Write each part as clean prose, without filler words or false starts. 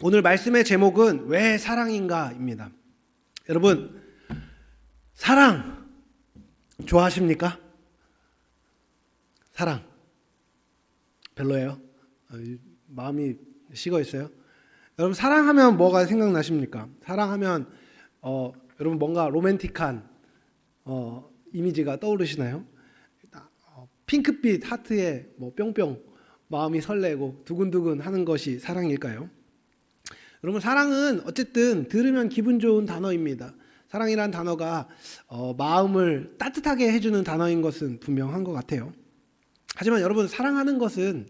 오늘 말씀의 제목은 왜 사랑인가입니다. 여러분, 사랑 좋아하십니까? 사랑 별로예요? 마음이 식어 있어요? 여러분, 사랑하면 뭐가 생각나십니까? 사랑하면 여러분 뭔가 로맨틱한 이미지가 떠오르시나요? 핑크빛 하트에 뭐 뿅뿅 마음이 설레고 두근두근 하는 것이 사랑일까요? 여러분, 사랑은 어쨌든 들으면 기분 좋은 단어입니다. 사랑이란 단어가 마음을 따뜻하게 해주는 단어인 것은 분명한 것 같아요. 하지만 여러분, 사랑하는 것은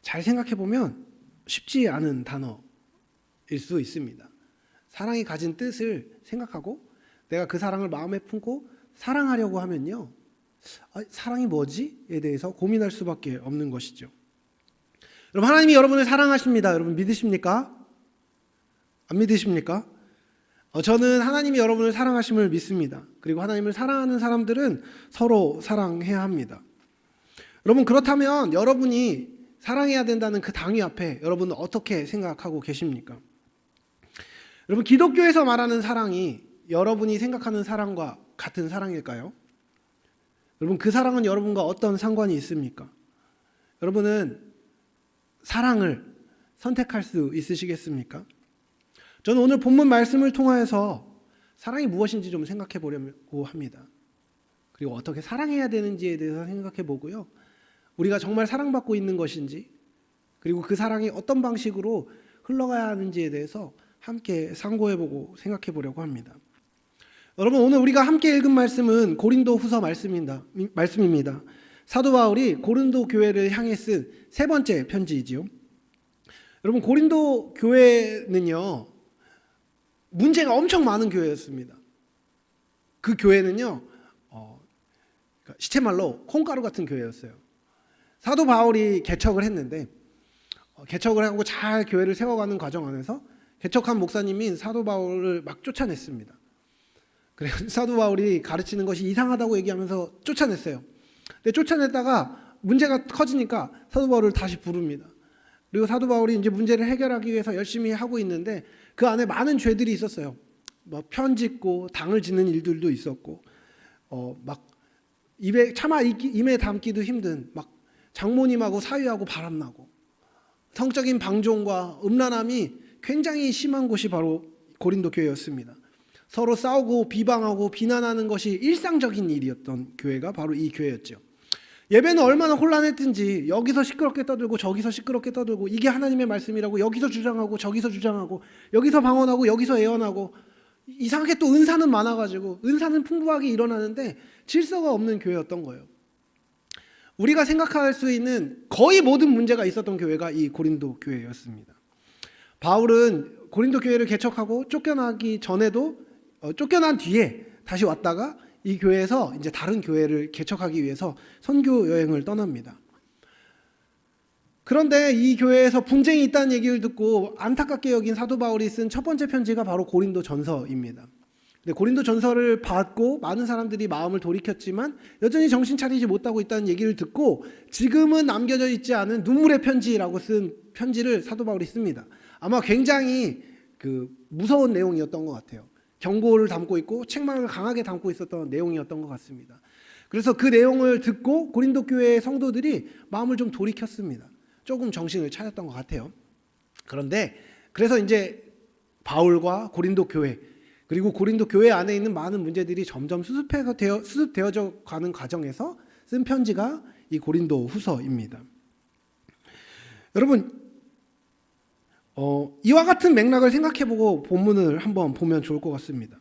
잘 생각해보면 쉽지 않은 단어일 수 있습니다. 사랑이 가진 뜻을 생각하고 내가 그 사랑을 마음에 품고 사랑하려고 하면요, 사랑이 뭐지?에 대해서 고민할 수밖에 없는 것이죠. 여러분, 하나님이 여러분을 사랑하십니다. 여러분 믿으십니까? 안 믿으십니까? 저는 하나님이 여러분을 사랑하심을 믿습니다. 그리고 하나님을 사랑하는 사람들은 서로 사랑해야 합니다. 여러분, 그렇다면 여러분이 사랑해야 된다는 그 당위 앞에 여러분은 어떻게 생각하고 계십니까? 여러분, 기독교에서 말하는 사랑이 여러분이 생각하는 사랑과 같은 사랑일까요? 여러분, 그 사랑은 여러분과 어떤 상관이 있습니까? 여러분은 사랑을 선택할 수 있으시겠습니까? 저는 오늘 본문 말씀을 통하여서 사랑이 무엇인지 좀 생각해 보려고 합니다. 그리고 어떻게 사랑해야 되는지에 대해서 생각해 보고요. 우리가 정말 사랑받고 있는 것인지, 그리고 그 사랑이 어떤 방식으로 흘러가야 하는지에 대해서 함께 상고해 보고 생각해 보려고 합니다. 여러분, 오늘 우리가 함께 읽은 말씀은 고린도 후서 말씀입니다. 사도 바울이 고린도 교회를 향해 쓴 세 번째 편지이지요. 여러분, 고린도 교회는요, 문제가 엄청 많은 교회였습니다. 그 교회는요, 시체말로 콩가루 같은 교회였어요. 사도 바울이 개척을 했는데, 개척을 하고 잘 교회를 세워가는 과정 안에서 개척한 목사님인 사도 바울을 막 쫓아냈습니다. 그래서 사도 바울이 가르치는 것이 이상하다고 얘기하면서 쫓아냈어요. 근데 쫓아냈다가 문제가 커지니까 사도 바울을 다시 부릅니다. 그리고 사도 바울이 이제 문제를 해결하기 위해서 열심히 하고 있는데 그 안에 많은 죄들이 있었어요. 뭐 편짓고 당을 짓는 일들도 있었고, 막 입에 담기도 힘든 막 장모님하고 사위하고 바람나고, 성적인 방종과 음란함이 굉장히 심한 곳이 바로 고린도 교회였습니다. 서로 싸우고 비방하고 비난하는 것이 일상적인 일이었던 교회가 바로 이 교회였죠. 예배는 얼마나 혼란했든지 여기서 시끄럽게 떠들고 저기서 시끄럽게 떠들고, 이게 하나님의 말씀이라고 여기서 주장하고 저기서 주장하고, 여기서 방언하고 여기서 예언하고, 이상하게 또 은사는 많아가지고 은사는 풍부하게 일어나는데 질서가 없는 교회였던 거예요. 우리가 생각할 수 있는 거의 모든 문제가 있었던 교회가 이 고린도 교회였습니다. 바울은 고린도 교회를 개척하고 쫓겨나기 전에도 쫓겨난 뒤에 다시 왔다가 이 교회에서 이제 다른 교회를 개척하기 위해서 선교 여행을 떠납니다. 그런데 이 교회에서 분쟁이 있다는 얘기를 듣고 안타깝게 여긴 사도 바울이 쓴 첫 번째 편지가 바로 고린도 전서입니다. 근데 고린도 전서를 받고 많은 사람들이 마음을 돌이켰지만 여전히 정신 차리지 못하고 있다는 얘기를 듣고 지금은 남겨져 있지 않은 눈물의 편지라고 쓴 편지를 사도 바울이 씁니다. 아마 굉장히 무서운 내용이었던 것 같아요. 경고를 담고 있고 책망을 강하게 담고 있었던 내용이었던 것 같습니다. 그래서 그 내용을 듣고 고린도 교회의 성도들이 마음을 좀 돌이켰습니다. 조금 정신을 차렸던 것 같아요. 그런데 그래서 이제 바울과 고린도 교회, 그리고 고린도 교회 안에 있는 많은 문제들이 점점 수습되어져 가는 과정에서 쓴 편지가 이 고린도 후서입니다. 여러분, 이와 같은 맥락을 생각해보고 본문을 한번 보면 좋을 것 같습니다.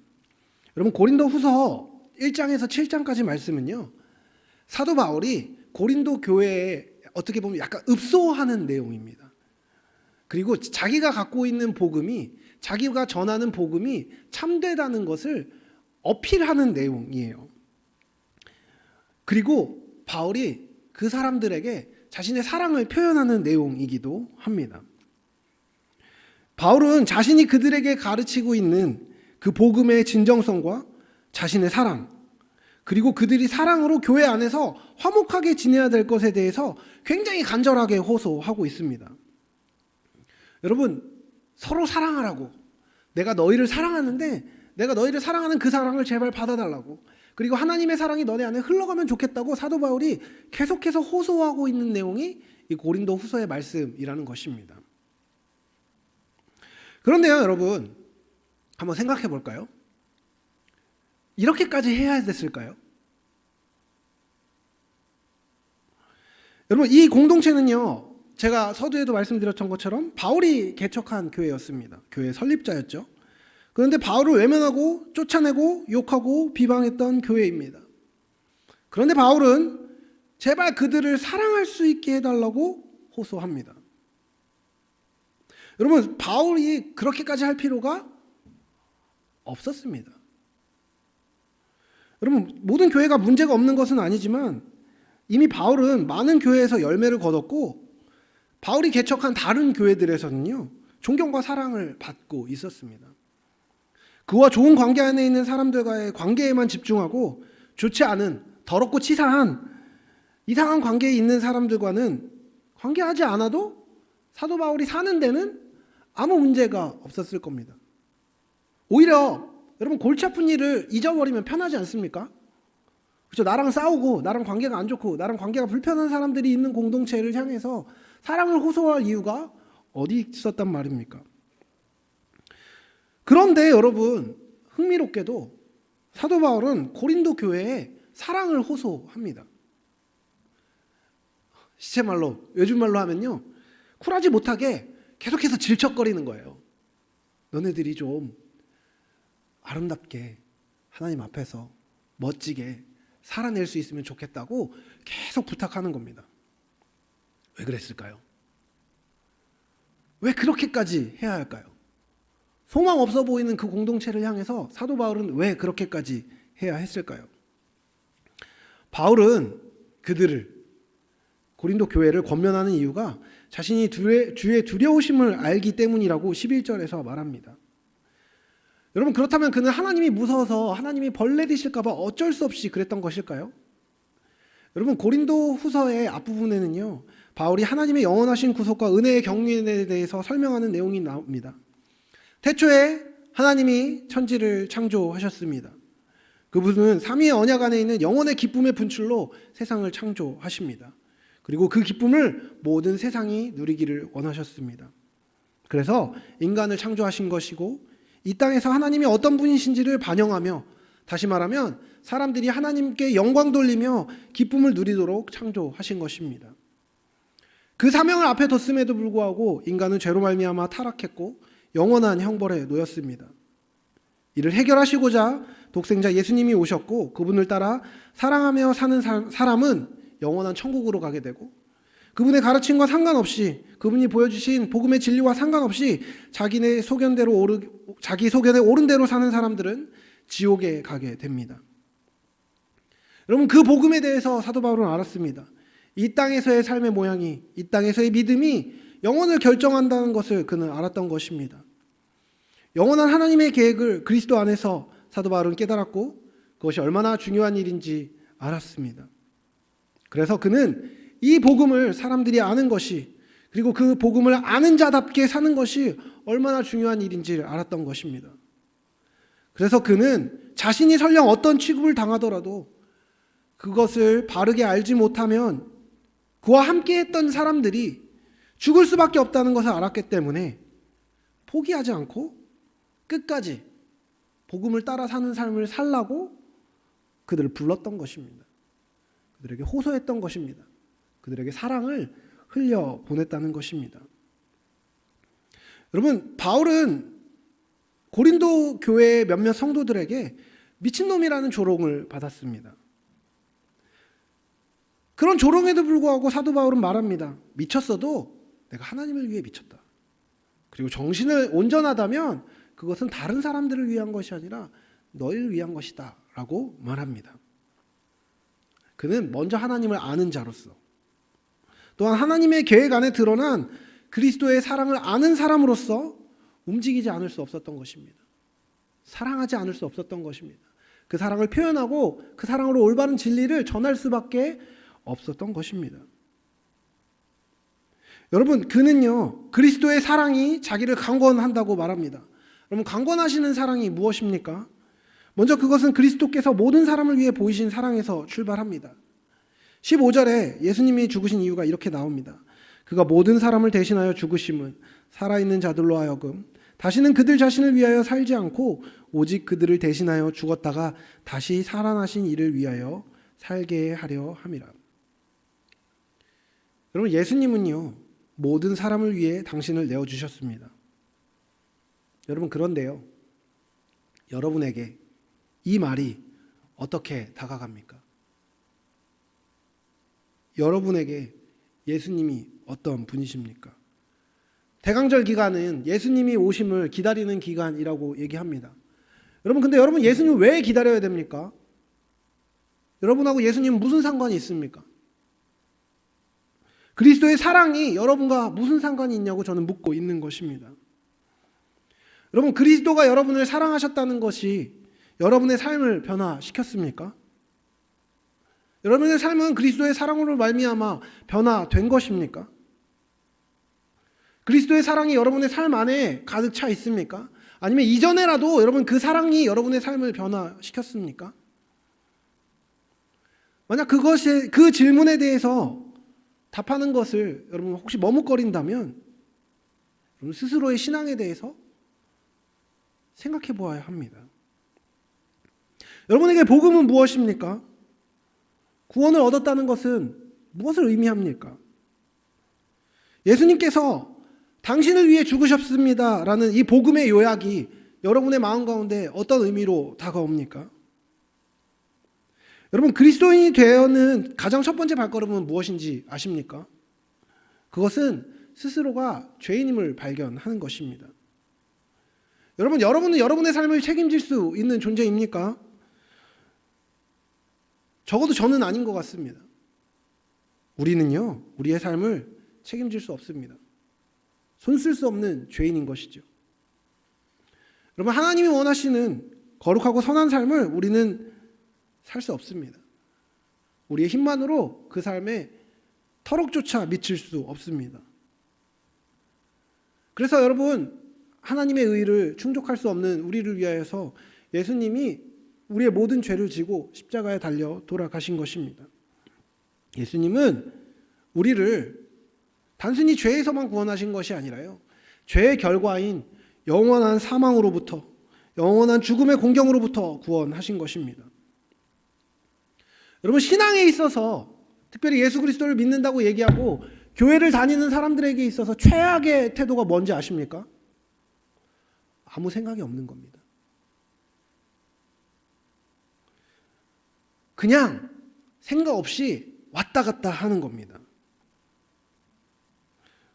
여러분, 고린도 후서 1장에서 7장까지 말씀은요, 사도 바울이 고린도 교회에 어떻게 보면 약간 읍소하는 내용입니다. 그리고 자기가 갖고 있는 복음이, 자기가 전하는 복음이 참되다는 것을 어필하는 내용이에요. 그리고 바울이 그 사람들에게 자신의 사랑을 표현하는 내용이기도 합니다. 바울은 자신이 그들에게 가르치고 있는 그 복음의 진정성과 자신의 사랑, 그리고 그들이 사랑으로 교회 안에서 화목하게 지내야 될 것에 대해서 굉장히 간절하게 호소하고 있습니다. 여러분, 서로 사랑하라고. 내가 너희를 사랑하는데 내가 너희를 사랑하는 그 사랑을 제발 받아달라고. 그리고 하나님의 사랑이 너네 안에 흘러가면 좋겠다고 사도 바울이 계속해서 호소하고 있는 내용이 이 고린도 후서의 말씀이라는 것입니다. 그런데요, 여러분, 한번 생각해 볼까요? 이렇게까지 해야 됐을까요? 여러분, 이 공동체는요, 제가 서두에도 말씀드렸던 것처럼 바울이 개척한 교회였습니다. 교회 설립자였죠. 그런데 바울을 외면하고 쫓아내고 욕하고 비방했던 교회입니다. 그런데 바울은 제발 그들을 사랑할 수 있게 해달라고 호소합니다. 여러분, 바울이 그렇게까지 할 필요가 없었습니다. 여러분, 모든 교회가 문제가 없는 것은 아니지만 이미 바울은 많은 교회에서 열매를 거뒀고 바울이 개척한 다른 교회들에서는요, 존경과 사랑을 받고 있었습니다. 그와 좋은 관계 안에 있는 사람들과의 관계에만 집중하고 좋지 않은 더럽고 치사한 이상한 관계에 있는 사람들과는 관계하지 않아도 사도 바울이 사는 데는 아무 문제가 없었을 겁니다. 오히려 여러분, 골치 아픈 일을 잊어버리면 편하지 않습니까? 그렇죠? 나랑 싸우고 나랑 관계가 안 좋고 나랑 관계가 불편한 사람들이 있는 공동체를 향해서 사랑을 호소할 이유가 어디 있었단 말입니까? 그런데 여러분, 흥미롭게도 사도 바울은 고린도 교회에 사랑을 호소합니다. 시체말로, 요즘 말로 하면요, 쿨하지 못하게 계속해서 질척거리는 거예요. 너네들이 좀 아름답게 하나님 앞에서 멋지게 살아낼 수 있으면 좋겠다고 계속 부탁하는 겁니다. 왜 그랬을까요? 왜 그렇게까지 해야 할까요? 소망 없어 보이는 그 공동체를 향해서 사도 바울은 왜 그렇게까지 해야 했을까요? 바울은 그들을, 고린도 교회를 권면하는 이유가 자신이 주의 두려우심을 알기 때문이라고 11절에서 말합니다. 여러분, 그렇다면 그는 하나님이 무서워서 하나님이 벌 내리실까 봐 어쩔 수 없이 그랬던 것일까요? 여러분, 고린도 후서의 앞부분에는요, 바울이 하나님의 영원하신 구속과 은혜의 경륜에 대해서 설명하는 내용이 나옵니다. 태초에 하나님이 천지를 창조하셨습니다. 그분은 삼위의 언약 안에 있는 영원의 기쁨의 분출로 세상을 창조하십니다. 그리고 그 기쁨을 모든 세상이 누리기를 원하셨습니다. 그래서 인간을 창조하신 것이고 이 땅에서 하나님이 어떤 분이신지를 반영하며, 다시 말하면 사람들이 하나님께 영광 돌리며 기쁨을 누리도록 창조하신 것입니다. 그 사명을 앞에 뒀음에도 불구하고 인간은 죄로 말미암아 타락했고 영원한 형벌에 놓였습니다. 이를 해결하시고자 독생자 예수님이 오셨고 그분을 따라 사랑하며 사는 사람은 영원한 천국으로 가게 되고, 그분의 가르침과 상관없이, 그분이 보여주신 복음의 진리와 상관없이 자기 소견에 옳은 대로 사는 사람들은 지옥에 가게 됩니다. 여러분, 그 복음에 대해서 사도 바울은 알았습니다. 이 땅에서의 삶의 모양이, 이 땅에서의 믿음이 영혼을 결정한다는 것을 그는 알았던 것입니다. 영원한 하나님의 계획을 그리스도 안에서 사도 바울은 깨달았고 그것이 얼마나 중요한 일인지 알았습니다. 그래서 그는 이 복음을 사람들이 아는 것이, 그리고 그 복음을 아는 자답게 사는 것이 얼마나 중요한 일인지 알았던 것입니다. 그래서 그는 자신이 설령 어떤 취급을 당하더라도 그것을 바르게 알지 못하면 그와 함께 했던 사람들이 죽을 수밖에 없다는 것을 알았기 때문에 포기하지 않고 끝까지 복음을 따라 사는 삶을 살라고 그들을 불렀던 것입니다. 그들에게 호소했던 것입니다. 그들에게 사랑을 흘려 보냈다는 것입니다. 여러분, 바울은 고린도 교회의 몇몇 성도들에게 미친놈이라는 조롱을 받았습니다. 그런 조롱에도 불구하고 사도 바울은 말합니다. 미쳤어도 내가 하나님을 위해 미쳤다. 그리고 정신을 온전하다면 그것은 다른 사람들을 위한 것이 아니라 너희를 위한 것이다 라고 말합니다. 그는 먼저 하나님을 아는 자로서, 또한 하나님의 계획 안에 드러난 그리스도의 사랑을 아는 사람으로서 움직이지 않을 수 없었던 것입니다. 사랑하지 않을 수 없었던 것입니다. 그 사랑을 표현하고 그 사랑으로 올바른 진리를 전할 수밖에 없었던 것입니다. 여러분, 그는요, 그리스도의 사랑이 자기를 강권한다고 말합니다. 여러분, 강권하시는 사랑이 무엇입니까? 먼저 그것은 그리스도께서 모든 사람을 위해 보이신 사랑에서 출발합니다. 15절에 예수님이 죽으신 이유가 이렇게 나옵니다. 그가 모든 사람을 대신하여 죽으심은 살아있는 자들로 하여금 다시는 그들 자신을 위하여 살지 않고 오직 그들을 대신하여 죽었다가 다시 살아나신 이를 위하여 살게 하려 함이라. 여러분, 예수님은요, 모든 사람을 위해 당신을 내어주셨습니다. 여러분, 그런데요, 여러분에게 이 말이 어떻게 다가갑니까? 여러분에게 예수님이 어떤 분이십니까? 대강절 기간은 예수님이 오심을 기다리는 기간이라고 얘기합니다. 여러분, 근데 여러분, 예수님 왜 기다려야 됩니까? 여러분하고 예수님은 무슨 상관이 있습니까? 그리스도의 사랑이 여러분과 무슨 상관이 있냐고 저는 묻고 있는 것입니다. 여러분, 그리스도가 여러분을 사랑하셨다는 것이 여러분의 삶을 변화시켰습니까? 여러분의 삶은 그리스도의 사랑으로 말미암아 변화된 것입니까? 그리스도의 사랑이 여러분의 삶 안에 가득 차 있습니까? 아니면 이전에라도 여러분 그 사랑이 여러분의 삶을 변화시켰습니까? 만약 그 질문에 대해서 답하는 것을 여러분 혹시 머뭇거린다면 여러분 스스로의 신앙에 대해서 생각해 보아야 합니다. 여러분에게 복음은 무엇입니까? 구원을 얻었다는 것은 무엇을 의미합니까? 예수님께서 당신을 위해 죽으셨습니다 라는 이 복음의 요약이 여러분의 마음 가운데 어떤 의미로 다가옵니까? 여러분, 그리스도인이 되어는 가장 첫 번째 발걸음은 무엇인지 아십니까? 그것은 스스로가 죄인임을 발견하는 것입니다. 여러분은 여러분의 삶을 책임질 수 있는 존재입니까? 적어도 저는 아닌 것 같습니다. 우리는요, 우리의 삶을 책임질 수 없습니다. 손쓸 수 없는 죄인인 것이죠. 여러분, 하나님이 원하시는 거룩하고 선한 삶을 우리는 살 수 없습니다. 우리의 힘만으로 그 삶에 터럭조차 미칠 수 없습니다. 그래서 여러분, 하나님의 의를 충족할 수 없는 우리를 위하여서 예수님이 우리의 모든 죄를 지고 십자가에 달려 돌아가신 것입니다. 예수님은 우리를 단순히 죄에서만 구원하신 것이 아니라요, 죄의 결과인 영원한 사망으로부터, 영원한 죽음의 공경으로부터 구원하신 것입니다. 여러분, 신앙에 있어서 특별히 예수 그리스도를 믿는다고 얘기하고 교회를 다니는 사람들에게 있어서 최악의 태도가 뭔지 아십니까? 아무 생각이 없는 겁니다. 그냥 생각 없이 왔다 갔다 하는 겁니다.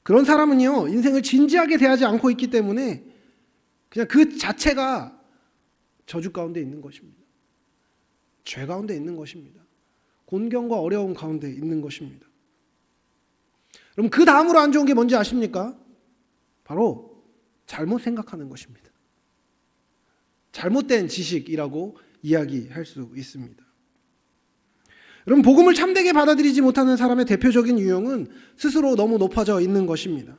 그런 사람은요, 인생을 진지하게 대하지 않고 있기 때문에 그냥 그 자체가 저주 가운데 있는 것입니다. 죄 가운데 있는 것입니다. 곤경과 어려움 가운데 있는 것입니다. 그럼 그 다음으로 안 좋은 게 뭔지 아십니까? 바로 잘못 생각하는 것입니다. 잘못된 지식이라고 이야기할 수 있습니다. 여러분, 복음을 참되게 받아들이지 못하는 사람의 대표적인 유형은 스스로 너무 높아져 있는 것입니다.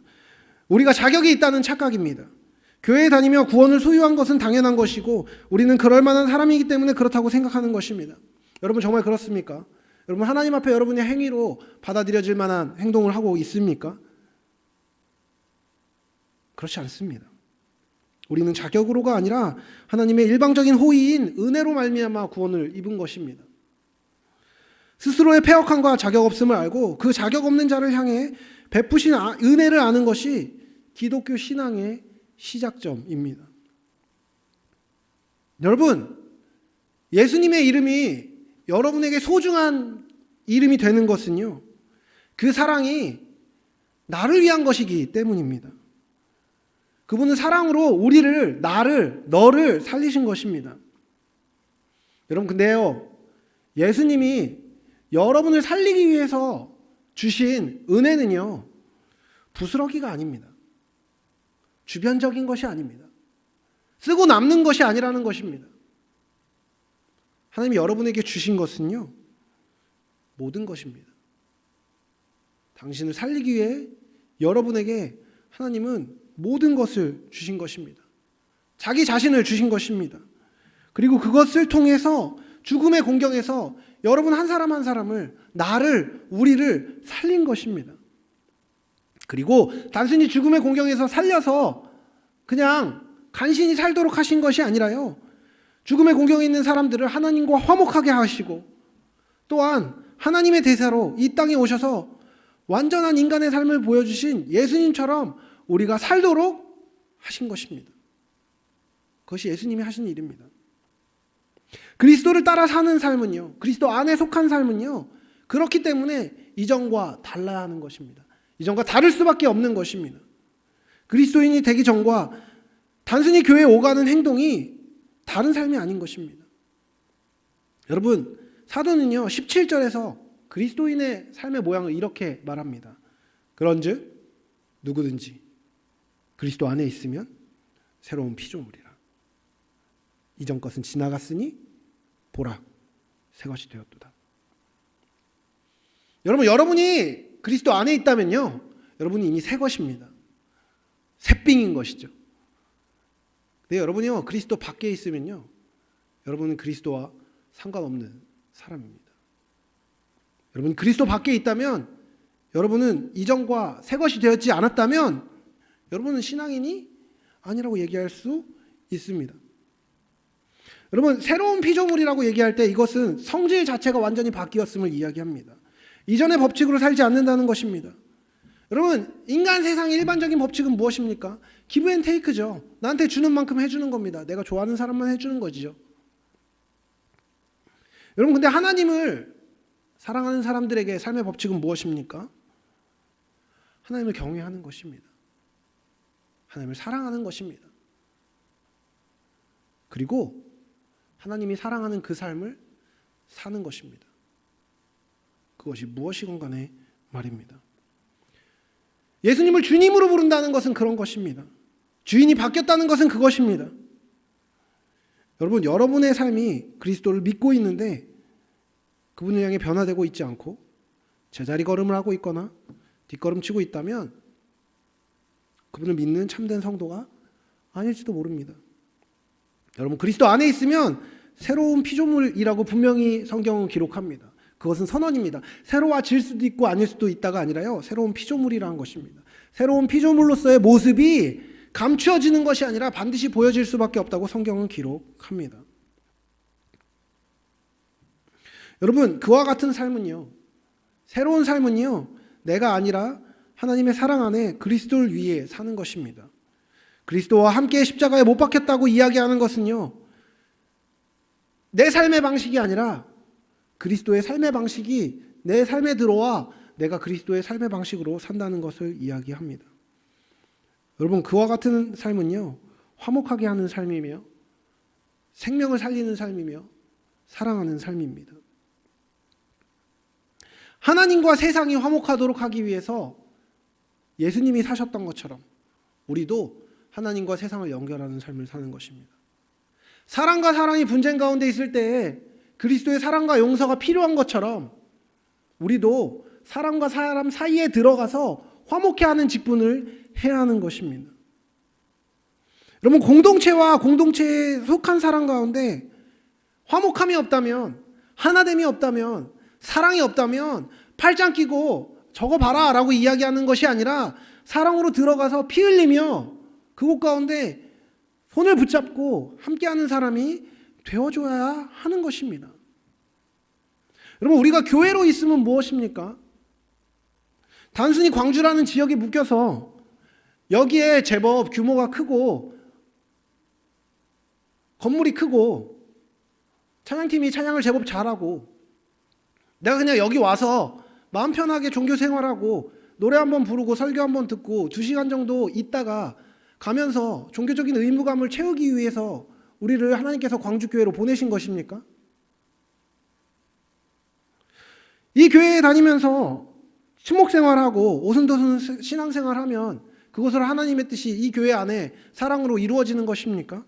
우리가 자격이 있다는 착각입니다. 교회에 다니며 구원을 소유한 것은 당연한 것이고 우리는 그럴 만한 사람이기 때문에 그렇다고 생각하는 것입니다. 여러분, 정말 그렇습니까? 여러분, 하나님 앞에 여러분의 행위로 받아들여질 만한 행동을 하고 있습니까? 그렇지 않습니다. 우리는 자격으로가 아니라 하나님의 일방적인 호의인 은혜로 말미암아 구원을 입은 것입니다. 스스로의 패역함과 자격 없음을 알고 그 자격 없는 자를 향해 베푸신 은혜를 아는 것이 기독교 신앙의 시작점입니다. 여러분, 예수님의 이름이 여러분에게 소중한 이름이 되는 것은요, 그 사랑이 나를 위한 것이기 때문입니다. 그분은 사랑으로 우리를, 너를 살리신 것입니다. 여러분, 근데요, 예수님이 여러분을 살리기 위해서 주신 은혜는요, 부스러기가 아닙니다. 주변적인 것이 아닙니다. 쓰고 남는 것이 아니라는 것입니다. 하나님이 여러분에게 주신 것은요, 모든 것입니다. 당신을 살리기 위해 여러분에게 하나님은 모든 것을 주신 것입니다. 자기 자신을 주신 것입니다. 그리고 그것을 통해서 죽음의 공경에서 여러분 한 사람 한 사람을, 나를, 우리를 살린 것입니다. 그리고 단순히 죽음의 공경에서 살려서 그냥 간신히 살도록 하신 것이 아니라요, 죽음의 공경에 있는 사람들을 하나님과 화목하게 하시고, 또한 하나님의 대사로 이 땅에 오셔서 완전한 인간의 삶을 보여주신 예수님처럼 우리가 살도록 하신 것입니다. 그것이 예수님이 하신 일입니다. 그리스도를 따라 사는 삶은요, 그리스도 안에 속한 삶은요, 그렇기 때문에 이전과 달라야 하는 것입니다. 이전과 다를 수밖에 없는 것입니다. 그리스도인이 되기 전과 단순히 교회에 오가는 행동이 다른 삶이 아닌 것입니다. 여러분, 사도는요 17절에서 그리스도인의 삶의 모양을 이렇게 말합니다. 그런즉 누구든지 그리스도 안에 있으면 새로운 피조물이라. 이전 것은 지나갔으니 보라, 새 것이 되었도다. 여러분이 그리스도 안에 있다면요, 여러분이 이미 새 것입니다. 새삥인 것이죠. 근데 여러분이요 그리스도 밖에 있으면요, 여러분은 그리스도와 상관없는 사람입니다. 여러분 그리스도 밖에 있다면, 여러분은 이전과 새 것이 되었지 않았다면 여러분은 신앙인이 아니라고 얘기할 수 있습니다. 여러분, 새로운 피조물이라고 얘기할 때 이것은 성질 자체가 완전히 바뀌었음을 이야기합니다. 이전의 법칙으로 살지 않는다는 것입니다. 여러분, 인간 세상의 일반적인 법칙은 무엇입니까? 기브 앤 테이크죠. 나한테 주는 만큼 해주는 겁니다. 내가 좋아하는 사람만 해주는 거지요. 여러분, 근데 하나님을 사랑하는 사람들에게 삶의 법칙은 무엇입니까? 하나님을 경외하는 것입니다. 하나님을 사랑하는 것입니다. 그리고 하나님이 사랑하는 그 삶을 사는 것입니다. 그것이 무엇이건 간에 말입니다. 예수님을 주님으로 부른다는 것은 그런 것입니다. 주인이 바뀌었다는 것은 그것입니다. 여러분, 여러분의 삶이 그리스도를 믿고 있는데 그분을 향해 변화되고 있지 않고 제자리 걸음을 하고 있거나 뒷걸음치고 있다면 그분을 믿는 참된 성도가 아닐지도 모릅니다. 여러분, 그리스도 안에 있으면 새로운 피조물이라고 분명히 성경은 기록합니다. 그것은 선언입니다. 새로워질 수도 있고 아닐 수도 있다가 아니라요, 새로운 피조물이라는 것입니다. 새로운 피조물로서의 모습이 감추어지는 것이 아니라 반드시 보여질 수밖에 없다고 성경은 기록합니다. 여러분, 그와 같은 삶은요, 새로운 삶은요, 내가 아니라 하나님의 사랑 안에 그리스도를 위해 사는 것입니다. 그리스도와 함께 십자가에 못 박혔다고 이야기하는 것은요, 내 삶의 방식이 아니라 그리스도의 삶의 방식이 내 삶에 들어와 내가 그리스도의 삶의 방식으로 산다는 것을 이야기합니다. 여러분, 그와 같은 삶은요, 화목하게 하는 삶이며 생명을 살리는 삶이며 사랑하는 삶입니다. 하나님과 세상이 화목하도록 하기 위해서 예수님이 사셨던 것처럼 우리도 하나님과 세상을 연결하는 삶을 사는 것입니다. 사랑과 사랑이 분쟁 가운데 있을 때에 그리스도의 사랑과 용서가 필요한 것처럼 우리도 사람과 사람 사이에 들어가서 화목해 하는 직분을 해야 하는 것입니다. 여러분, 공동체와 공동체에 속한 사람 가운데 화목함이 없다면, 하나됨이 없다면, 사랑이 없다면 팔짱 끼고 저거 봐라 라고 이야기하는 것이 아니라 사랑으로 들어가서 피 흘리며 그곳 가운데 손을 붙잡고 함께하는 사람이 되어줘야 하는 것입니다. 여러분, 우리가 교회로 있으면 무엇입니까? 단순히 광주라는 지역에 묶여서 여기에 제법 규모가 크고 건물이 크고 찬양팀이 찬양을 제법 잘하고 내가 그냥 여기 와서 마음 편하게 종교 생활하고 노래 한번 부르고 설교 한번 듣고 2시간 정도 있다가 가면서 종교적인 의무감을 채우기 위해서 우리를 하나님께서 광주교회로 보내신 것입니까? 이 교회에 다니면서 친목생활하고 오순도순 신앙생활하면 그것을 하나님의 뜻이 이 교회 안에 사랑으로 이루어지는 것입니까?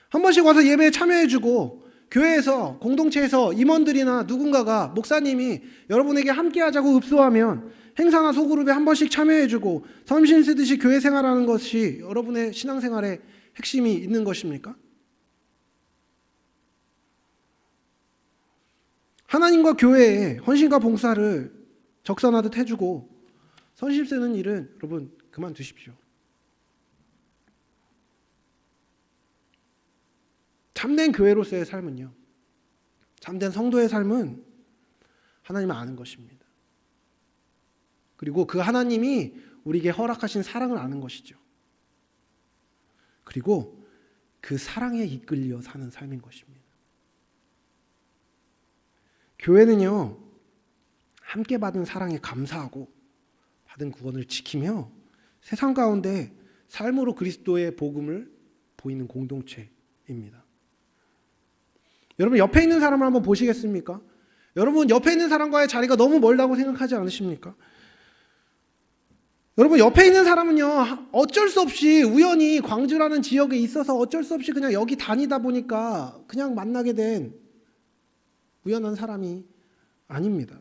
한 번씩 와서 예배에 참여해주고 교회에서 공동체에서 임원들이나 누군가가 목사님이 여러분에게 함께하자고 읍소하면 행사나 소그룹에 한 번씩 참여해주고 섬신 쓰듯이 교회 생활하는 것이 여러분의 신앙생활에 핵심이 있는 것입니까? 하나님과 교회에 헌신과 봉사를 적선하듯 해주고 선심 쓰는 일은 여러분 그만두십시오. 참된 교회로서의 삶은요, 참된 성도의 삶은 하나님을 아는 것입니다. 그리고 그 하나님이 우리에게 허락하신 사랑을 아는 것이죠. 그리고 그 사랑에 이끌려 사는 삶인 것입니다. 교회는요, 함께 받은 사랑에 감사하고 받은 구원을 지키며 세상 가운데 삶으로 그리스도의 복음을 보이는 공동체입니다. 여러분 옆에 있는 사람을 한번 보시겠습니까? 여러분 옆에 있는 사람과의 자리가 너무 멀다고 생각하지 않으십니까? 여러분 옆에 있는 사람은요, 어쩔 수 없이 우연히 광주라는 지역에 있어서 어쩔 수 없이 그냥 여기 다니다 보니까 그냥 만나게 된 우연한 사람이 아닙니다.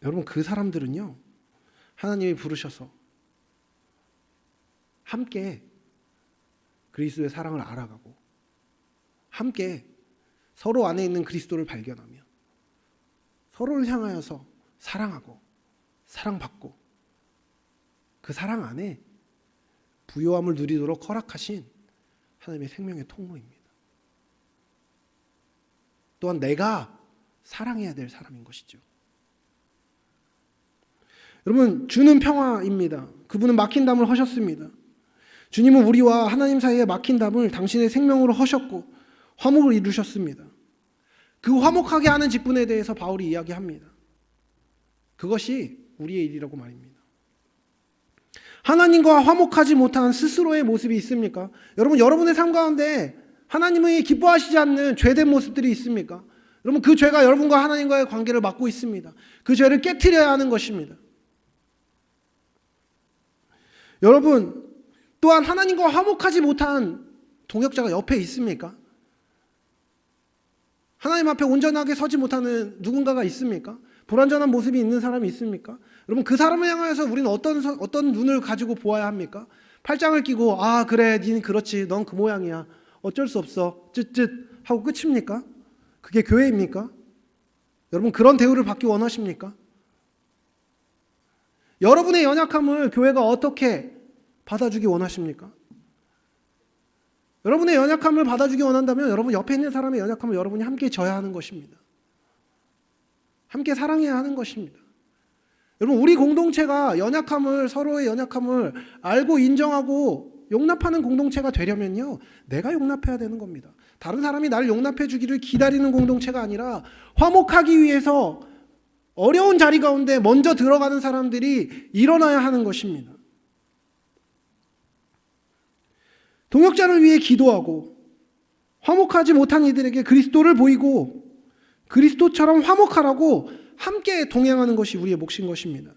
여러분 그 사람들은요, 하나님이 부르셔서 함께 그리스도의 사랑을 알아가고 함께 서로 안에 있는 그리스도를 발견하며 서로를 향하여서 사랑하고 사랑받고 그 사랑 안에 부요함을 누리도록 허락하신 하나님의 생명의 통로입니다. 또한 내가 사랑해야 될 사람인 것이죠. 여러분 주는 평화입니다. 그분은 막힌 담을 허셨습니다. 주님은 우리와 하나님 사이에 막힌 담을 당신의 생명으로 허셨고 화목을 이루셨습니다. 그 화목하게 하는 직분에 대해서 바울이 이야기합니다. 그것이 우리의 일이라고 말입니다. 하나님과 화목하지 못한 스스로의 모습이 있습니까? 여러분 여러분의 삶 가운데 하나님이 기뻐하시지 않는 죄된 모습들이 있습니까? 여러분 그 죄가 여러분과 하나님과의 관계를 막고 있습니다. 그 죄를 깨트려야 하는 것입니다. 여러분 또한 하나님과 화목하지 못한 동역자가 옆에 있습니까? 하나님 앞에 온전하게 서지 못하는 누군가가 있습니까? 불완전한 모습이 있는 사람이 있습니까? 여러분 그 사람을 향해서 우리는 어떤 눈을 가지고 보아야 합니까? 팔짱을 끼고 아 그래 니는 그렇지 넌 그 모양이야 어쩔 수 없어 쯧쯧 하고 끝입니까? 그게 교회입니까? 여러분 그런 대우를 받기 원하십니까? 여러분의 연약함을 교회가 어떻게 받아주기 원하십니까? 여러분의 연약함을 받아주기 원한다면 여러분 옆에 있는 사람의 연약함을 여러분이 함께 져야 하는 것입니다. 함께 사랑해야 하는 것입니다. 여러분 우리 공동체가 서로의 연약함을 알고 인정하고 용납하는 공동체가 되려면요, 내가 용납해야 되는 겁니다. 다른 사람이 나를 용납해 주기를 기다리는 공동체가 아니라 화목하기 위해서 어려운 자리 가운데 먼저 들어가는 사람들이 일어나야 하는 것입니다. 동역자를 위해 기도하고 화목하지 못한 이들에게 그리스도를 보이고 그리스도처럼 화목하라고 함께 동행하는 것이 우리의 몫인 것입니다.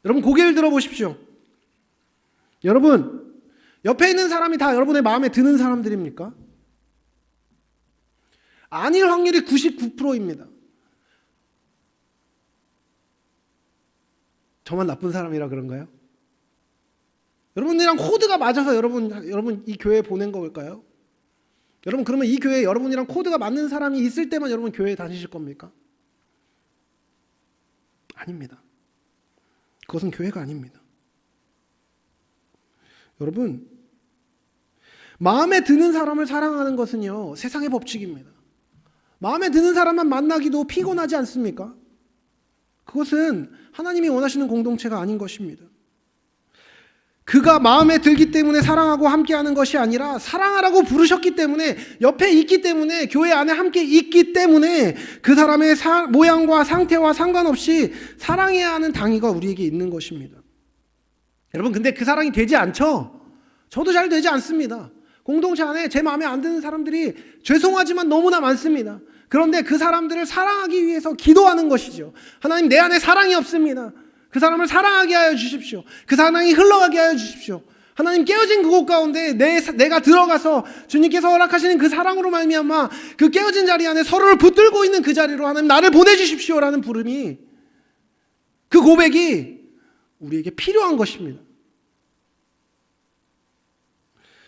여러분 고개를 들어보십시오. 여러분 옆에 있는 사람이 다 여러분의 마음에 드는 사람들입니까? 아닐 확률이 99%입니다. 저만 나쁜 사람이라 그런가요? 여러분이랑 코드가 맞아서 여러분 이 교회에 보낸 걸까요? 여러분 그러면 이 교회에 여러분이랑 코드가 맞는 사람이 있을 때만 여러분 교회에 다니실 겁니까? 아닙니다. 그것은 교회가 아닙니다. 여러분 마음에 드는 사람을 사랑하는 것은요 세상의 법칙입니다. 마음에 드는 사람만 만나기도 피곤하지 않습니까? 그것은 하나님이 원하시는 공동체가 아닌 것입니다. 그가 마음에 들기 때문에 사랑하고 함께하는 것이 아니라 사랑하라고 부르셨기 때문에 옆에 있기 때문에 교회 안에 함께 있기 때문에 그 사람의 모양과 상태와 상관없이 사랑해야 하는 당위가 우리에게 있는 것입니다. 여러분 근데 그 사랑이 되지 않죠? 저도 잘 되지 않습니다. 공동체 안에 제 마음에 안 드는 사람들이 죄송하지만 너무나 많습니다. 그런데 그 사람들을 사랑하기 위해서 기도하는 것이죠. 하나님 내 안에 사랑이 없습니다. 그 사람을 사랑하게 하여 주십시오. 그 사랑이 흘러가게 하여 주십시오. 하나님 깨어진 그곳 가운데 내가 들어가서 주님께서 허락하시는 그 사랑으로 말미암아 그 깨어진 자리 안에 서로를 붙들고 있는 그 자리로 하나님 나를 보내주십시오라는 부름이, 그 고백이 우리에게 필요한 것입니다.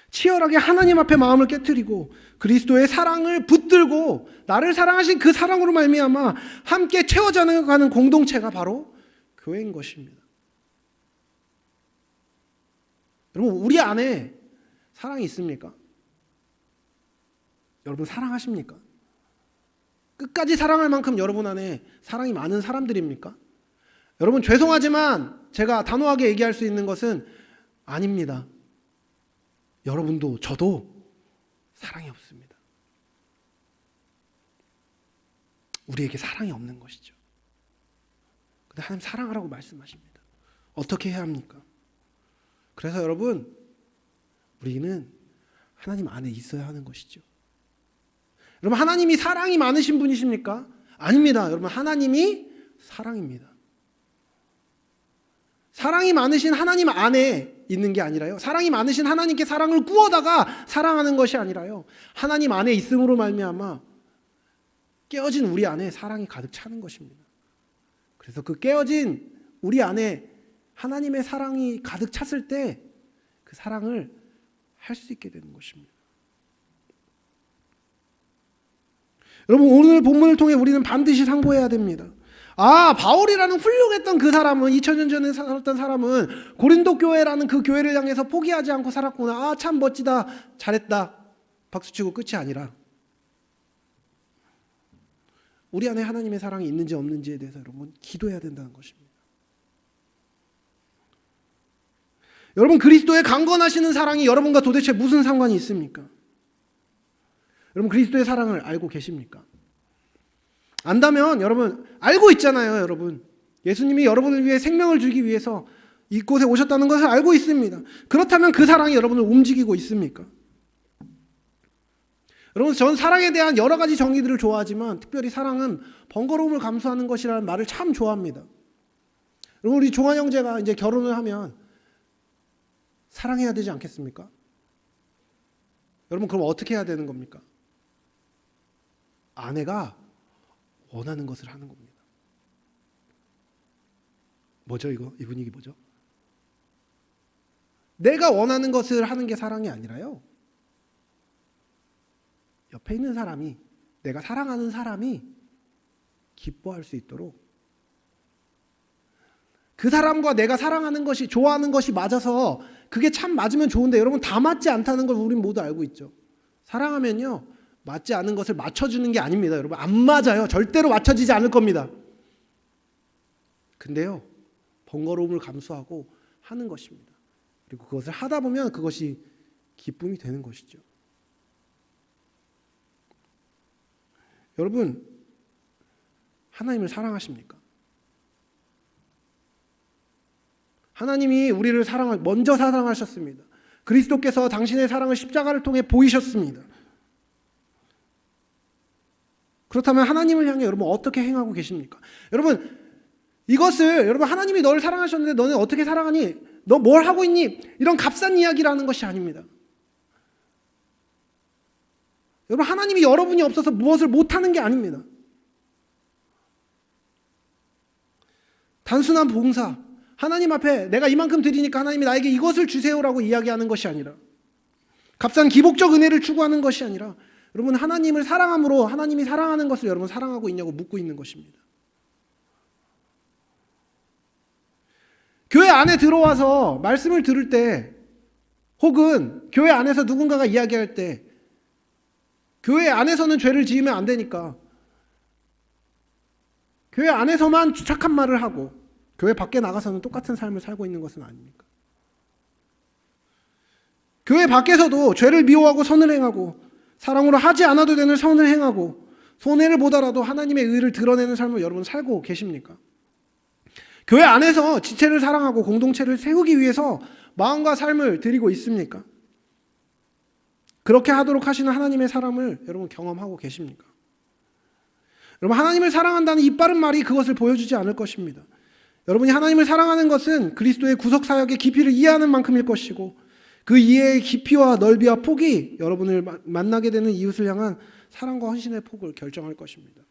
치열하게 하나님 앞에 마음을 깨트리고 그리스도의 사랑을 붙들고 나를 사랑하신 그 사랑으로 말미암아 함께 채워져 가는 공동체가 바로 교회인 것입니다. 여러분, 우리 안에 사랑이 있습니까? 여러분 사랑하십니까? 끝까지 사랑할 만큼 여러분 안에 사랑이 많은 사람들입니까? 여러분 죄송하지만 제가 단호하게 얘기할 수 있는 것은 아닙니다. 여러분도 저도 사랑이 없습니다. 우리에게 사랑이 없는 것이죠. 근데 하나님 사랑하라고 말씀하십니다. 어떻게 해야 합니까? 그래서 여러분, 우리는 하나님 안에 있어야 하는 것이죠. 여러분, 하나님이 사랑이 많으신 분이십니까? 아닙니다. 여러분, 하나님이 사랑입니다. 사랑이 많으신 하나님 안에 있는 게 아니라요, 사랑이 많으신 하나님께 사랑을 구하다가 사랑하는 것이 아니라요, 하나님 안에 있음으로 말미암아 깨어진 우리 안에 사랑이 가득 차는 것입니다. 그래서 그 깨어진 우리 안에 하나님의 사랑이 가득 찼을 때 그 사랑을 할 수 있게 되는 것입니다. 여러분, 오늘 본문을 통해 우리는 반드시 상고해야 됩니다. 바울이라는 훌륭했던 그 사람은, 2000년 전에 살았던 사람은 고린도 교회라는 그 교회를 향해서 포기하지 않고 살았구나. 참 멋지다. 잘했다. 박수치고 끝이 아니라 우리 안에 하나님의 사랑이 있는지 없는지에 대해서 여러분 기도해야 된다는 것입니다. 여러분, 그리스도의 강건하시는 사랑이 여러분과 도대체 무슨 상관이 있습니까? 여러분, 그리스도의 사랑을 알고 계십니까? 안다면 여러분 알고 있잖아요. 여러분, 예수님이 여러분을 위해 생명을 주기 위해서 이곳에 오셨다는 것을 알고 있습니다. 그렇다면 그 사랑이 여러분을 움직이고 있습니까? 여러분, 저는 사랑에 대한 여러 가지 정의들을 좋아하지만 특별히 사랑은 번거로움을 감수하는 것이라는 말을 참 좋아합니다. 여러분, 우리 종환 형제가 이제 결혼을 하면 사랑해야 되지 않겠습니까? 여러분, 그럼 어떻게 해야 되는 겁니까? 아내가 원하는 것을 하는 겁니다. 뭐죠 이거? 이 분위기 뭐죠? 내가 원하는 것을 하는 게 사랑이 아니라요, 옆에 있는 사람이, 내가 사랑하는 사람이 기뻐할 수 있도록, 그 사람과 내가 사랑하는 것이, 좋아하는 것이 맞아서 그게 참 맞으면 좋은데 여러분, 다 맞지 않다는 걸 우린 모두 알고 있죠. 사랑하면요, 맞지 않은 것을 맞춰주는 게 아닙니다. 여러분, 안 맞아요. 절대로 맞춰지지 않을 겁니다. 근데요, 번거로움을 감수하고 하는 것입니다. 그리고 그것을 하다 보면 그것이 기쁨이 되는 것이죠. 여러분, 하나님을 사랑하십니까? 하나님이 우리를 먼저 사랑하셨습니다. 그리스도께서 당신의 사랑을 십자가를 통해 보이셨습니다. 그렇다면 하나님을 향해 여러분 어떻게 행하고 계십니까? 여러분, 이것을, 여러분, 하나님이 너를 사랑하셨는데 너는 어떻게 사랑하니? 너 뭘 하고 있니? 이런 값싼 이야기라는 것이 아닙니다. 여러분, 하나님이 여러분이 없어서 무엇을 못하는 게 아닙니다. 단순한 봉사, 하나님 앞에 내가 이만큼 드리니까 하나님이 나에게 이것을 주세요라고 이야기하는 것이 아니라, 값싼 기복적 은혜를 추구하는 것이 아니라, 여러분, 하나님을 사랑함으로 하나님이 사랑하는 것을 여러분 사랑하고 있냐고 묻고 있는 것입니다. 교회 안에 들어와서 말씀을 들을 때, 혹은 교회 안에서 누군가가 이야기할 때, 교회 안에서는 죄를 지으면 안 되니까 교회 안에서만 착한 말을 하고 교회 밖에 나가서는 똑같은 삶을 살고 있는 것은 아닙니까? 교회 밖에서도 죄를 미워하고 선을 행하고 사랑으로 하지 않아도 되는 선을 행하고 손해를 보더라도 하나님의 의를 드러내는 삶을 여러분 살고 계십니까? 교회 안에서 지체를 사랑하고 공동체를 세우기 위해서 마음과 삶을 드리고 있습니까? 그렇게 하도록 하시는 하나님의 사랑을 여러분 경험하고 계십니까? 여러분, 하나님을 사랑한다는 이 빠른 말이 그것을 보여주지 않을 것입니다. 여러분이 하나님을 사랑하는 것은 그리스도의 구속 사역의 깊이를 이해하는 만큼일 것이고, 그 이해의 깊이와 넓이와 폭이 여러분을 만나게 되는 이웃을 향한 사랑과 헌신의 폭을 결정할 것입니다.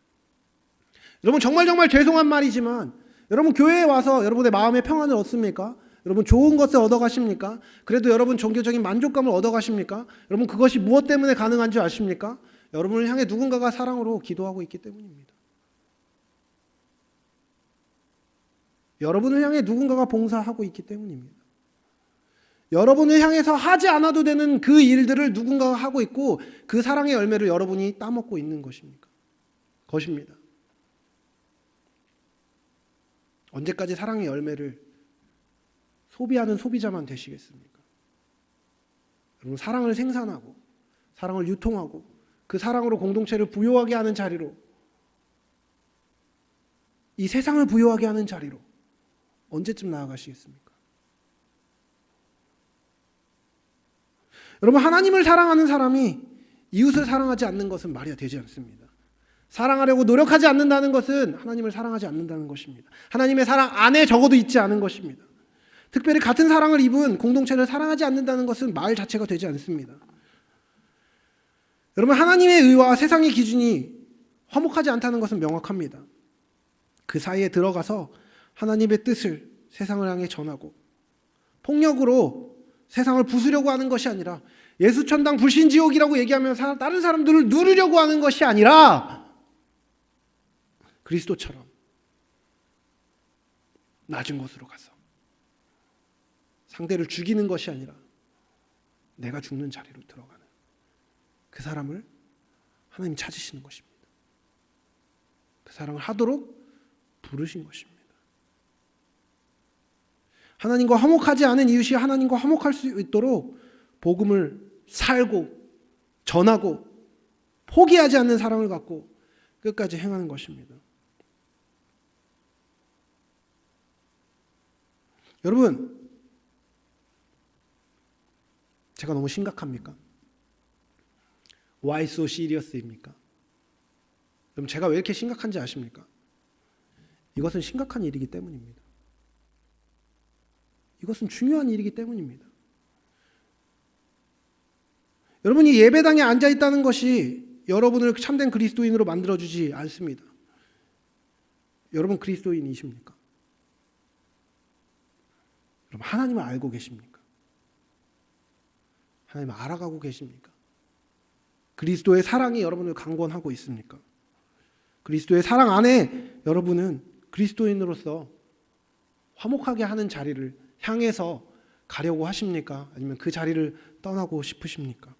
여러분 정말 죄송한 말이지만 여러분 교회에 와서 여러분의 마음의 평안을 얻습니까? 여러분 좋은 것을 얻어가십니까? 그래도 여러분 종교적인 만족감을 얻어가십니까? 여러분 그것이 무엇 때문에 가능한 줄 아십니까? 여러분을 향해 누군가가 사랑으로 기도하고 있기 때문입니다. 여러분을 향해 누군가가 봉사하고 있기 때문입니다. 여러분을 향해서 하지 않아도 되는 그 일들을 누군가가 하고 있고 그 사랑의 열매를 여러분이 따먹고 있는 것입니다. 언제까지 사랑의 열매를 소비하는 소비자만 되시겠습니까? 여러분 사랑을 생산하고 사랑을 유통하고 그 사랑으로 공동체를 부요하게 하는 자리로, 이 세상을 부요하게 하는 자리로 언제쯤 나아가시겠습니까? 여러분 하나님을 사랑하는 사람이 이웃을 사랑하지 않는 것은 말이 되지 않습니다. 사랑하려고 노력하지 않는다는 것은 하나님을 사랑하지 않는다는 것입니다. 하나님의 사랑 안에 적어도 있지 않은 것입니다. 특별히 같은 사랑을 입은 공동체를 사랑하지 않는다는 것은 말 자체가 되지 않습니다. 여러분 하나님의 의와 세상의 기준이 화목하지 않다는 것은 명확합니다. 그 사이에 들어가서 하나님의 뜻을 세상을 향해 전하고 폭력으로 세상을 부수려고 하는 것이 아니라 예수천당 불신지옥이라고 얘기하면서 다른 사람들을 누르려고 하는 것이 아니라 그리스도처럼 낮은 곳으로 가서 상대를 죽이는 것이 아니라 내가 죽는 자리로 들어가는 그 사람을 하나님이 찾으시는 것입니다. 그 사랑을 하도록 부르신 것입니다. 하나님과 화목하지 않은 이웃이 하나님과 화목할 수 있도록 복음을 살고 전하고 포기하지 않는 사랑을 갖고 끝까지 행하는 것입니다. 여러분, 제가 너무 심각합니까? Why so serious입니까? 여러분 제가 왜 이렇게 심각한지 아십니까? 이것은 심각한 일이기 때문입니다. 이것은 중요한 일이기 때문입니다. 여러분이 예배당에 앉아 있다는 것이 여러분을 참된 그리스도인으로 만들어주지 않습니다. 여러분 그리스도인이십니까? 여러분 하나님을 알고 계십니까? 하나님을 알아가고 계십니까? 그리스도의 사랑이 여러분을 강권하고 있습니까? 그리스도의 사랑 안에 여러분은 그리스도인으로서 화목하게 하는 자리를 향해서 가려고 하십니까? 아니면 그 자리를 떠나고 싶으십니까?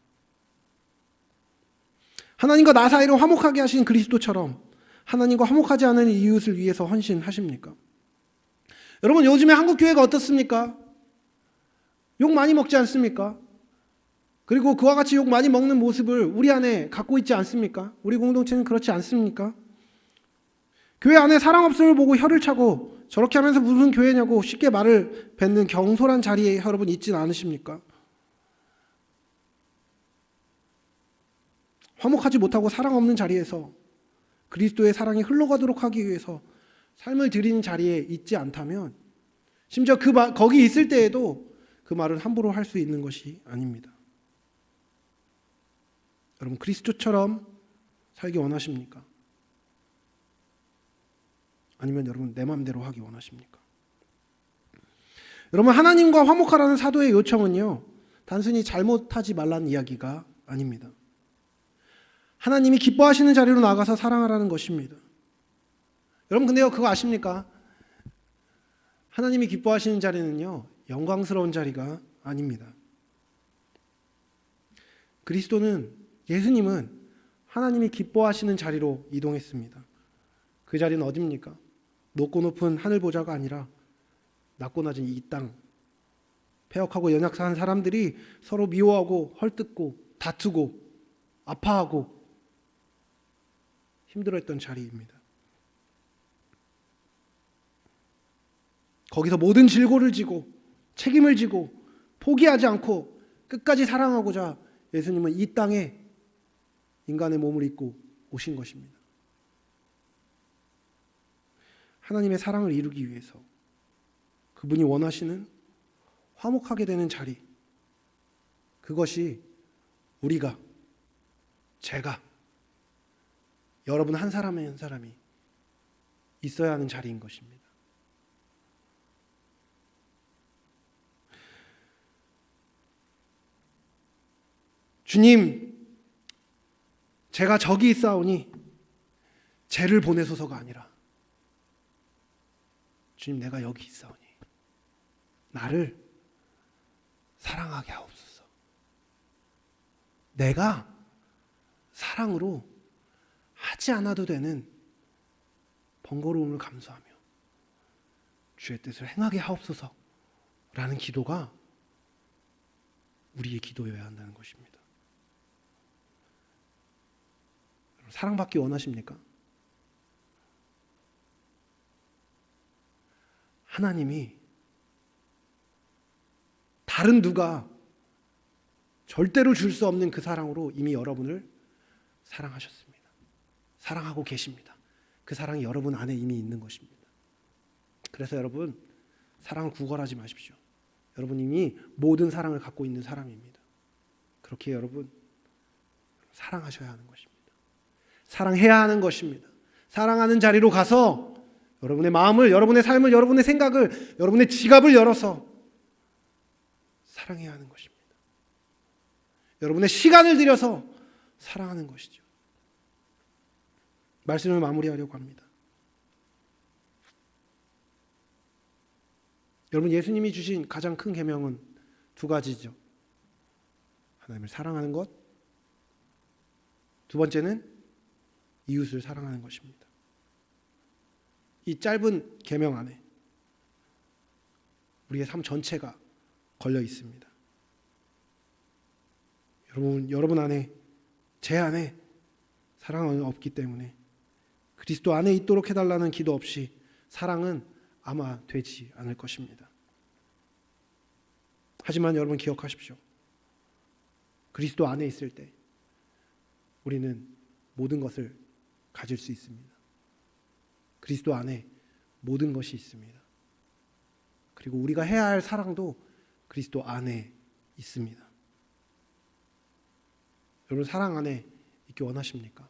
하나님과 나 사이를 화목하게 하신 그리스도처럼 하나님과 화목하지 않은 이웃을 위해서 헌신하십니까? 여러분 요즘에 한국 교회가 어떻습니까? 욕 많이 먹지 않습니까? 그리고 그와 같이 욕 많이 먹는 모습을 우리 안에 갖고 있지 않습니까? 우리 공동체는 그렇지 않습니까? 교회 안에 사랑 없음을 보고 혀를 차고 저렇게 하면서 무슨 교회냐고 쉽게 말을 뱉는 경솔한 자리에 여러분 있지는 않으십니까? 화목하지 못하고 사랑 없는 자리에서 그리스도의 사랑이 흘러가도록 하기 위해서 삶을 드리는 자리에 있지 않다면 심지어 거기 있을 때에도 그 말은 함부로 할 수 있는 것이 아닙니다. 여러분 그리스도처럼 살기 원하십니까? 아니면 여러분 내 마음대로 하기 원하십니까? 여러분 하나님과 화목하라는 사도의 요청은요 단순히 잘못하지 말라는 이야기가 아닙니다. 하나님이 기뻐하시는 자리로 나가서 사랑하라는 것입니다. 여러분 근데요 그거 아십니까? 하나님이 기뻐하시는 자리는요 영광스러운 자리가 아닙니다. 예수님은 하나님이 기뻐하시는 자리로 이동했습니다. 그 자리는 어디입니까? 높고 높은 하늘 보좌가 아니라 낮고 낮은 이 땅, 폐역하고 연약한 사람들이 서로 미워하고 헐뜯고 다투고 아파하고 힘들어했던 자리입니다. 거기서 모든 질고를 지고 책임을 지고 포기하지 않고 끝까지 사랑하고자 예수님은 이 땅에 인간의 몸을 입고 오신 것입니다. 하나님의 사랑을 이루기 위해서 그분이 원하시는 화목하게 되는 자리, 그것이 우리가, 제가, 여러분 한 사람의 한 사람이 있어야 하는 자리인 것입니다. 주님, 제가 저기 있사오니 쟤를 보내소서가 아니라, 주님, 내가 여기 있사오니 나를 사랑하게 하옵소서. 내가 사랑으로 하지 않아도 되는 번거로움을 감수하며 주의 뜻을 행하게 하옵소서라는 기도가 우리의 기도여야 한다는 것입니다. 사랑받기 원하십니까? 하나님이 다른 누가 절대로 줄 수 없는 그 사랑으로 이미 여러분을 사랑하셨습니다. 사랑하고 계십니다. 그 사랑이 여러분 안에 이미 있는 것입니다. 그래서 여러분, 사랑을 구걸하지 마십시오. 여러분 이미 모든 사랑을 갖고 있는 사람입니다. 그렇게 여러분 사랑하셔야 하는 것입니다. 사랑해야 하는 것입니다. 사랑하는 자리로 가서 여러분의 마음을, 여러분의 삶을, 여러분의 생각을, 여러분의 지갑을 열어서 사랑해야 하는 것입니다. 여러분의 시간을 들여서 사랑하는 것이죠. 말씀을 마무리하려고 합니다. 여러분, 예수님이 주신 가장 큰 계명은 두 가지죠. 하나님을 사랑하는 것, 두 번째는 이웃을 사랑하는 것입니다. 이 짧은 계명 안에 우리의 삶 전체가 걸려 있습니다. 여러분 안에, 제 안에 사랑은 없기 때문에 그리스도 안에 있도록 해달라는 기도 없이 사랑은 아마 되지 않을 것입니다. 하지만 여러분 기억하십시오. 그리스도 안에 있을 때 우리는 모든 것을 가질 수 있습니다. 그리스도 안에 모든 것이 있습니다. 그리고 우리가 해야 할 사랑도 그리스도 안에 있습니다. 여러분, 사랑 안에 있기 원하십니까?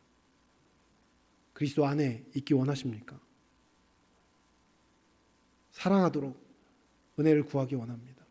그리스도 안에 있기 원하십니까? 사랑하도록 은혜를 구하기 원합니다.